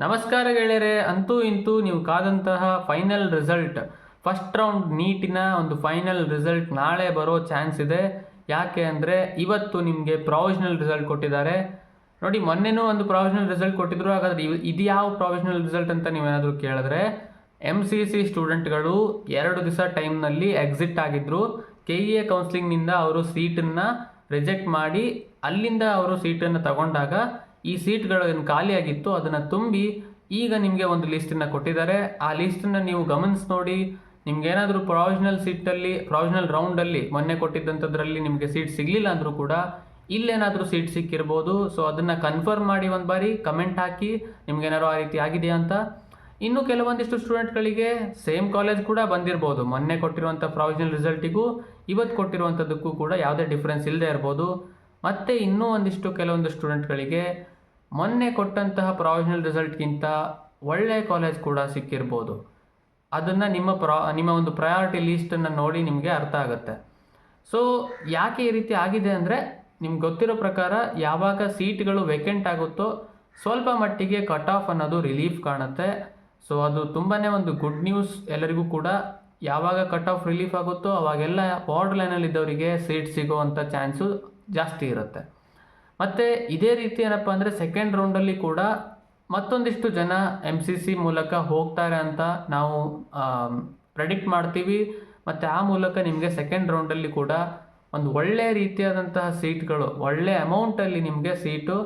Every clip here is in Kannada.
ನಮಸ್ಕಾರ ಗೆಳೆಯರೆ, ಅಂತೂ ಇಂತೂ ನೀವು ಕಾದಂತಹ ಫೈನಲ್ ರಿಸಲ್ಟ್, ಫಸ್ಟ್ ರೌಂಡ್ ನೀಟಿನ ಒಂದು ಫೈನಲ್ ರಿಸಲ್ಟ್ ನಾಳೆ ಬರೋ ಚಾನ್ಸ್ ಇದೆ. ಯಾಕೆ ಅಂದರೆ ಇವತ್ತು ನಿಮಗೆ ಪ್ರಾವಿಷನಲ್ ರಿಸಲ್ಟ್ ಕೊಟ್ಟಿದ್ದಾರೆ. ನೋಡಿ, ಮೊನ್ನೆನೂ ಒಂದು ಪ್ರಾವಿಷನಲ್ ರಿಸಲ್ಟ್ ಕೊಟ್ಟಿದ್ರು. ಹಾಗಾದ್ರೆ ಇದು ಯಾವ ಪ್ರಾವಿಷನಲ್ ರಿಸಲ್ಟ್ ಅಂತ ನೀವೇನಾದರೂ ಕೇಳಿದ್ರೆ, MCC ಸ್ಟೂಡೆಂಟ್ಗಳು 2 ದಿವಸ ಟೈಮ್ನಲ್ಲಿ ಎಕ್ಸಿಟ್ ಆಗಿದ್ದರು. KEA ಕೌನ್ಸಿಲಿಂಗ್ನಿಂದ ಅವರು ಸೀಟನ್ನು ರಿಜೆಕ್ಟ್ ಮಾಡಿ ಅಲ್ಲಿಂದ ಅವರು ಸೀಟನ್ನು ತಗೊಂಡಾಗ ಈ ಸೀಟ್ಗಳು ಏನು ಖಾಲಿಯಾಗಿತ್ತು ಅದನ್ನು ತುಂಬಿ ಈಗ ನಿಮಗೆ ಒಂದು ಲಿಸ್ಟನ್ನು ಕೊಟ್ಟಿದ್ದಾರೆ. ಆ ಲಿಸ್ಟನ್ನು ನೀವು ಗಮನಿಸಿ ನೋಡಿ. ನಿಮ್ಗೇನಾದರೂ ಪ್ರಾವಿಷನಲ್ ರೌಂಡಲ್ಲಿ ಮೊನ್ನೆ ಕೊಟ್ಟಿದ್ದಂಥದ್ರಲ್ಲಿ ನಿಮಗೆ ಸೀಟ್ ಸಿಗಲಿಲ್ಲ ಅಂದರೂ ಕೂಡ ಇಲ್ಲೇನಾದರೂ ಸೀಟ್ ಸಿಕ್ಕಿರ್ಬೋದು. ಸೊ ಅದನ್ನು ಕನ್ಫರ್ಮ್ ಮಾಡಿ ಒಂದು ಬಾರಿ ಕಮೆಂಟ್ ಹಾಕಿ, ನಿಮ್ಗೇನಾದ್ರು ಆ ರೀತಿ ಆಗಿದೆಯಾ ಅಂತ. ಇನ್ನು ಕೆಲವೊಂದಿಷ್ಟು ಸ್ಟೂಡೆಂಟ್ಗಳಿಗೆ ಸೇಮ್ ಕಾಲೇಜ್ ಕೂಡ ಬಂದಿರ್ಬೋದು. ಮೊನ್ನೆ ಕೊಟ್ಟಿರುವಂಥ ಪ್ರಾವಿಷನಲ್ ರಿಸಲ್ಟಿಗೂ ಇವತ್ತು ಕೊಟ್ಟಿರುವಂಥದ್ದಕ್ಕೂ ಕೂಡ ಯಾವುದೇ ಡಿಫ್ರೆನ್ಸ್ ಇಲ್ಲದೆ ಇರ್ಬೋದು. ಮತ್ತು ಇನ್ನೂ ಕೆಲವೊಂದು ಸ್ಟೂಡೆಂಟ್ಗಳಿಗೆ ಮೊನ್ನೆ ಕೊಟ್ಟಂತಹ ಪ್ರಾವಿಷನಲ್ ರಿಸಲ್ಟ್ಗಿಂತ ಒಳ್ಳೆಯ ಕಾಲೇಜ್ ಕೂಡ ಸಿಕ್ಕಿರ್ಬೋದು. ಅದನ್ನು ನಿಮ್ಮ ಒಂದು ಪ್ರಯಾರಿಟಿ ಲೀಸ್ಟನ್ನು ನೋಡಿ ನಿಮಗೆ ಅರ್ಥ ಆಗುತ್ತೆ. ಸೊ ಯಾಕೆ ಈ ರೀತಿ ಆಗಿದೆ ಅಂದರೆ, ನಿಮ್ಗೆ ಗೊತ್ತಿರೋ ಪ್ರಕಾರ ಯಾವಾಗ ಸೀಟ್ಗಳು ವೇಕೆಂಟ್ ಆಗುತ್ತೋ ಸ್ವಲ್ಪ ಮಟ್ಟಿಗೆ ಕಟ್ ಆಫ್ ಅನ್ನೋದು ರಿಲೀಫ್ ಕಾಣುತ್ತೆ. ಸೊ ಅದು ತುಂಬಾ ಒಂದು ಗುಡ್ ನ್ಯೂಸ್ ಎಲ್ಲರಿಗೂ ಕೂಡ. ಯಾವಾಗ ಕಟ್ ಆಫ್ ರಿಲೀಫ್ ಆಗುತ್ತೋ ಅವಾಗೆಲ್ಲ ಬಾರ್ಡರ್ ಲೈನಲ್ಲಿದ್ದವರಿಗೆ ಸೀಟ್ ಸಿಗೋವಂಥ ಚಾನ್ಸು ಜಾಸ್ತಿ ಇರುತ್ತೆ. ಮತ್ತು ಇದೇ ರೀತಿ ಏನಪ್ಪ ಅಂದರೆ ಸೆಕೆಂಡ್ ರೌಂಡಲ್ಲಿ ಕೂಡ ಮತ್ತೊಂದಿಷ್ಟು ಜನ MCC ಮೂಲಕ ಹೋಗ್ತಾರೆ ಅಂತ ನಾವು ಪ್ರೆಡಿಕ್ಟ್ ಮಾಡ್ತೀವಿ. ಮತ್ತು ಆ ಮೂಲಕ ನಿಮಗೆ ಸೆಕೆಂಡ್ ರೌಂಡಲ್ಲಿ ಕೂಡ ಒಂದು ಒಳ್ಳೆಯ ರೀತಿಯಾದಂತಹ ಸೀಟ್ಗಳು, ಒಳ್ಳೆಯ ಅಮೌಂಟಲ್ಲಿ ನಿಮಗೆ ಸೀಟು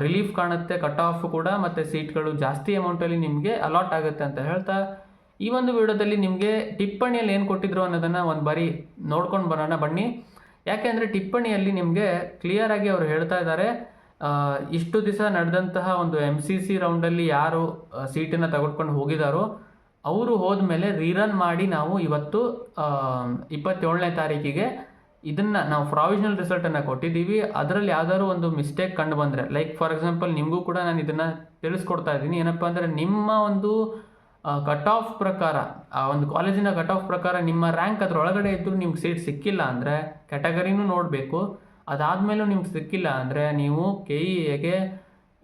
ರಿಲೀಫ್ ಕಾಣುತ್ತೆ, ಕಟ್ ಆಫ್ ಕೂಡ, ಮತ್ತು ಸೀಟ್ಗಳು ಜಾಸ್ತಿ ಅಮೌಂಟಲ್ಲಿ ನಿಮಗೆ ಅಲಾಟ್ ಆಗುತ್ತೆ ಅಂತ ಹೇಳ್ತಾ, ಈ ಒಂದು ವಿಡಿಯೋದಲ್ಲಿ ನಿಮಗೆ ಟಿಪ್ಪಣಿಯಲ್ಲಿ ಏನು ಕೊಟ್ಟಿದ್ರು ಅನ್ನೋದನ್ನು ಒಂದು ಬಾರಿ ನೋಡ್ಕೊಂಡು ಬರೋಣ ಬನ್ನಿ. ಯಾಕೆ ಅಂದರೆ ಟಿಪ್ಪಣಿಯಲ್ಲಿ ನಿಮಗೆ ಕ್ಲಿಯರಾಗಿ ಅವರು ಹೇಳ್ತಾ ಇದ್ದಾರೆ, ಇಷ್ಟು ದಿವಸ ನಡೆದಂತಹ ಒಂದು MCC ರೌಂಡಲ್ಲಿ ಯಾರು ಸೀಟನ್ನು ತೆಗೆದುಕೊಂಡು ಹೋಗಿದ್ದಾರೋ ಅವರು ಹೋದ್ಮೇಲೆ ರೀರನ್ ಮಾಡಿ ನಾವು ಇವತ್ತು 27ನೇ ತಾರೀಕಿಗೆ ಇದನ್ನು ನಾವು ಪ್ರಾವಿಷನಲ್ ರಿಸಲ್ಟನ್ನು ಕೊಟ್ಟಿದ್ದೀವಿ. ಅದರಲ್ಲಿ ಯಾವ್ದಾದ್ರು ಒಂದು ಮಿಸ್ಟೇಕ್ ಕಂಡು ಬಂದರೆ, ಲೈಕ್ ಫಾರ್ ಎಕ್ಸಾಂಪಲ್ ನಿಮಗೂ ಕೂಡ ನಾನು ಇದನ್ನು ತಿಳಿಸ್ಕೊಡ್ತಾ ಇದ್ದೀನಿ. ಏನಪ್ಪ ಅಂದರೆ, ನಿಮ್ಮ ಒಂದು ಕಟ್ ಆಫ್ ಪ್ರಕಾರ, ಆ ಒಂದು ಕಾಲೇಜಿನ ಕಟ್ ಆಫ್ ಪ್ರಕಾರ ನಿಮ್ಮ ರ್ಯಾಂಕ್ ಅದರೊಳಗಡೆ ಇದ್ದರೂ ನಿಮ್ಗೆ ಸೀಟ್ ಸಿಕ್ಕಿಲ್ಲ ಅಂದರೆ ಕ್ಯಾಟಗರಿನೂ ನೋಡಬೇಕು. ಅದಾದಮೇಲೂ ನಿಮ್ಗೆ ಸಿಕ್ಕಿಲ್ಲ ಅಂದರೆ ನೀವು KEAಗೆ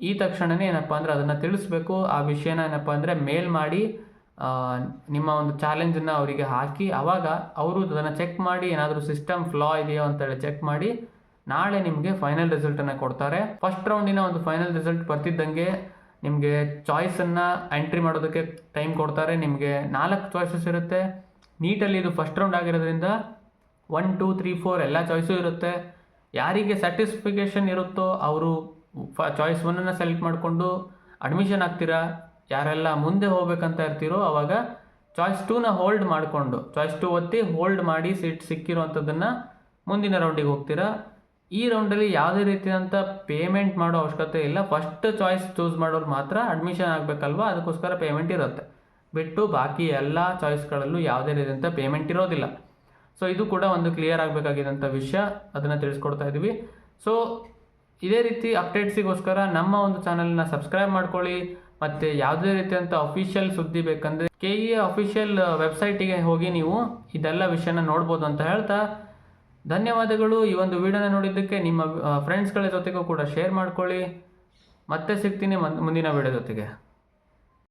ಈ ತಕ್ಷಣವೇ ಏನಪ್ಪ ಅಂದರೆ ಅದನ್ನು ತಿಳಿಸ್ಬೇಕು. ಆ ವಿಷಯನ ಏನಪ್ಪ ಅಂದರೆ ಮೇಲ್ ಮಾಡಿ ನಿಮ್ಮ ಒಂದು ಚಾಲೆಂಜನ್ನು ಅವರಿಗೆ ಹಾಕಿ, ಆವಾಗ ಅವರು ಅದನ್ನು ಚೆಕ್ ಮಾಡಿ ಏನಾದರೂ ಸಿಸ್ಟಮ್ ಫ್ಲಾ ಇದೆಯೋ ಅಂತೇಳಿ ಚೆಕ್ ಮಾಡಿ ನಾಳೆ ನಿಮಗೆ ಫೈನಲ್ ರಿಸಲ್ಟನ್ನು ಕೊಡ್ತಾರೆ. ಫಸ್ಟ್ ರೌಂಡಿನ ಒಂದು ಫೈನಲ್ ರಿಸಲ್ಟ್ ಬರ್ತಿದ್ದಂಗೆ ನಿಮಗೆ ಚಾಯ್ಸನ್ನು ಎಂಟ್ರಿ ಮಾಡೋದಕ್ಕೆ ಟೈಮ್ ಕೊಡ್ತಾರೆ. ನಿಮಗೆ 4 ಚಾಯ್ಸಸ್ ಇರುತ್ತೆ. ನೀಟಲ್ಲಿ ಇದು ಫಸ್ಟ್ ರೌಂಡ್ ಆಗಿರೋದ್ರಿಂದ 1, 2, 3, 4 ಎಲ್ಲ ಚಾಯ್ಸು ಇರುತ್ತೆ. ಯಾರಿಗೆ ಸ್ಯಾಟಿಸ್ಫಿಕೇಷನ್ ಇರುತ್ತೋ ಅವರು ಚಾಯ್ಸ್ 1 ಸೆಲೆಕ್ಟ್ ಮಾಡಿಕೊಂಡು ಅಡ್ಮಿಷನ್ ಆಗ್ತೀರಾ. ಯಾರೆಲ್ಲ ಮುಂದೆ ಹೋಗ್ಬೇಕಂತ ಇರ್ತೀರೋ ಆವಾಗ ಚಾಯ್ಸ್ 2 ಹೋಲ್ಡ್ ಮಾಡಿಕೊಂಡು, ಚಾಯ್ಸ್ 2 ಒತ್ತಿ ಹೋಲ್ಡ್ ಮಾಡಿ ಸೀಟ್ ಸಿಕ್ಕಿರುವಂಥದ್ದನ್ನು ಮುಂದಿನ ರೌಂಡಿಗೆ ಹೋಗ್ತೀರಾ. ಈ ರೌಂಡಲ್ಲಿ ಯಾವುದೇ ರೀತಿಯಾದಂಥ ಪೇಮೆಂಟ್ ಮಾಡೋ ಅವಶ್ಯಕತೆ ಇಲ್ಲ. ಫಸ್ಟ್ ಚಾಯ್ಸ್ ಚೂಸ್ ಮಾಡೋರು ಮಾತ್ರ ಅಡ್ಮಿಷನ್ ಆಗಬೇಕಲ್ವ, ಅದಕ್ಕೋಸ್ಕರ ಪೇಮೆಂಟ್ ಇರುತ್ತೆ. ಬಿಟ್ಟು ಬಾಕಿ ಎಲ್ಲ ಚಾಯ್ಸ್ಗಳಲ್ಲೂ ಯಾವುದೇ ರೀತಿಯಂಥ ಪೇಮೆಂಟ್ ಇರೋದಿಲ್ಲ. ಸೊ ಇದು ಕೂಡ ಒಂದು ಕ್ಲಿಯರ್ ಆಗಬೇಕಾಗಿದ್ದಂಥ ವಿಷಯ, ಅದನ್ನು ತಿಳಿಸ್ಕೊಡ್ತಾ ಇದ್ದೀವಿ. ಸೊ ಇದೇ ರೀತಿ ಅಪ್ಡೇಟ್ಸಿಗೋಸ್ಕರ ನಮ್ಮ ಒಂದು ಚಾನಲ್ನ ಸಬ್ಸ್ಕ್ರೈಬ್ ಮಾಡ್ಕೊಳ್ಳಿ. ಮತ್ತು ಯಾವುದೇ ರೀತಿಯಂಥ ಅಫಿಷಿಯಲ್ ಸುದ್ದಿ ಬೇಕಂದರೆ KEA ಅಫಿಷಿಯಲ್ ವೆಬ್ಸೈಟಿಗೆ ಹೋಗಿ ನೀವು ಇದೆಲ್ಲ ವಿಷಯನ ನೋಡ್ಬೋದು ಅಂತ ಹೇಳ್ತಾ, ಧನ್ಯವಾದಗಳು. ಈ ಒಂದು ವಿಡಿಯೋನ ನೋಡಿದ್ದಕ್ಕೆ. ನಿಮ್ಮ ಫ್ರೆಂಡ್ಸ್ಗಳ ಜೊತೆಗೂ ಕೂಡ ಶೇರ್ ಮಾಡ್ಕೊಳ್ಳಿ. ಮತ್ತೆ ಸಿಗ್ತೀನಿ ಮುಂದಿನ ವಿಡಿಯೋ ಜೊತೆಗೆ.